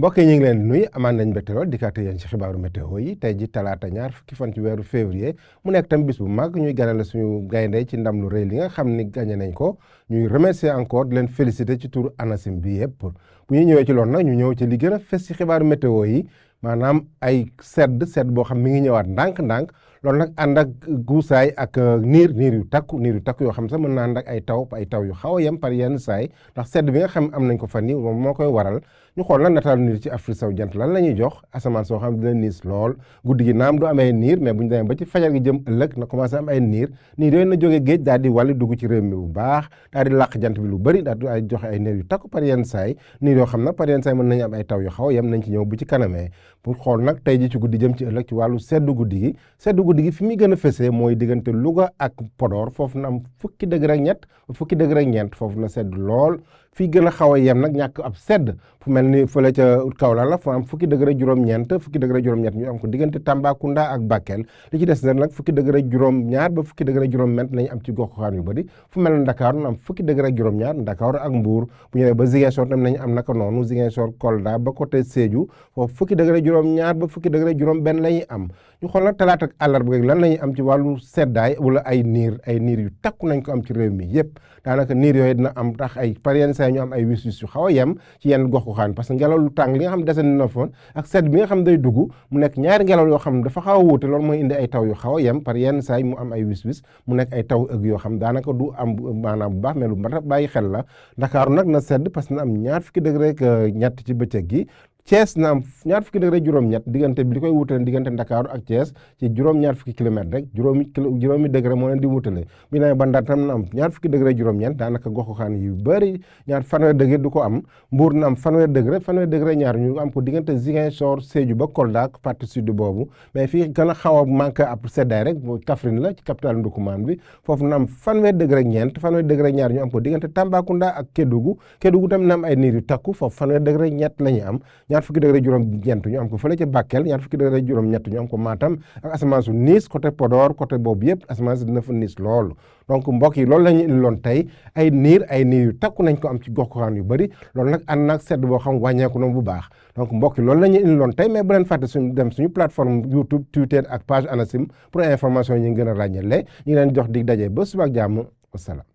mbokk yi ñu ngi leen di nuyu amaan nañ mbégte lool dikkaate yéen ci xibaaru météo yi tey ji talaata ñaar fukki fan ci weeru février mu nekk tam bis bu mag ñuy ganale suñu gaynde ci ndam lu rëy li nga xam ni gagné nañ ko ñuy remercier encore di leen féliciter ci turu ANACIM bi yëpp bu ñu ñëwee ci loolu nag ñu ñëw ci li gën a fës ci xibaaru météo yi maanaam ay sedd boo xam mi ngi ñëwaat ndànk-ndànk loolu nag ànd ak guusaay ak niir yu takku yoo xam sax mën na ànd ak ay taw yu xaw a yem par yenn saay ndax sedd bi nga xam am nañ ko fan yi moom moo koy waral ñu xool lan nataalu niir ci Afrique sowu jant lan la ñuy jox asamaan soo xam dina niis lool guddi gi naam du amee niir mais bu ñu demee ba ci fajar gi jëm ëllëg na commencé am ay niir yooyu na jógee géej daal di wàlli dugg ci réew mi bu baax daal di làq jant bi lu bëri daal di ay joxe ay niir yu takku par yenn saay niir yoo xam nag par yenn saay mën nañu am ay taw yu xaw a yem nañ ci ñëw bu ci kanamee pour xool nag tey ji ci guddi jëm ci ëllëg ci wàllu seddu guddi gi fi muy gën a fesee mooy diggante Louga ak Podor foofu na am fukki degré ak ñett foofu na sedd lool fii gën a xaw a yem nag ñàkk ab sedd fu mel ni fële ca Kaolack la fu am fukki degré juróom-ñett ñu am ko diggante Tambacounda ak Bakel li ci des nag fukki degré juróom-ñaar ba fukki degré juróom-ñett nañu am ci gox-goxaan yu bëri fu mel ni Ndakaaru na am fukki degré ak juróom-ñaar Ndakaaru ak Mbuur bu ñëwee ba Ziguinchor tam nañu am naka noonu Ziguinchor Kolda ba côté Sédhiou foofu fukki degré juróom-ñaar ba fukki degré juróom-benn la ñuy am ñu xool nag talaata ak àllarba lan la ñuy am ci wàllu seddaay wala ay niir yu takku nañ ko am ci réew mi yëpp daanaka niir yooyu dina am tax ay par yenn saa ñu am ay wis-wis yu xaw a yem ci yenn gox goxaan parce que ngelaw lu tàng li nga xam dese na fa ak sedd bi nga xam day dugg mu nekk ñaari ngelaw yoo xam dafa xaw a wuute loolu mooy indi ay taw yu xaw a yem par yenn saa mu am ay wis-wis mu nekk ay taw ëgg yoo xam daanaka du am maanaam bu baax mais lu mat a bàyyi xel la Ndakaaru nag na sedd parce que na am ñaar fukki degré ak ñett ci bëccëg gi Thiès na am ñaar fukki degré juróom-ñett diggante bi li koy wutale diggante Ndakaaru ak Thiès ci juróom-ñaar fukki kilomètre rek juróomi degré moo leen di wutale bi na ba Ndar tam na am ñaar fukki degré juróom-ñeent daanaka goxuxaan yu bëri fanweer degré du ko am Mbuur na am fanweer degré ñaar ñu am ko diggante Ziguinchor Sédhiou ba Kolda ak partie sud boobu mais fii gën a xaw a manqué ab seddaay rek Kaffrine la ci capitale Ndoukoumane bi foofu na am fanweer degré ñaar ñu am ko diggante Tambacounda ak Kédougou tam na am ay niir yu takku foofu fanweer degré ñett la ñu am ñaar fukki degré juróom-ñeent ñu am ko fële ca Bakel ñaar fukki degré juróom-ñett ñu am ko Matam ak asamaan su niis côté Podor côté boobu yëpp asamaan si dina fa niis loolu donc mbokk yi loolu la ñu indiloon tey ay niir yu takku nañ ko am ci gox-goxaan yu bëri loolu nag ànd nag sedd boo xam wàññeeku na bu baax donc mbokk yi loolu la ñu indiloon tey mais bu leen fàtte suñu plateforme YouTube Twitter ak page ANACIM pour information yi ñu gën a ràññale ñu ngi leen jox dig daje ba suba ak jàmm wasalaam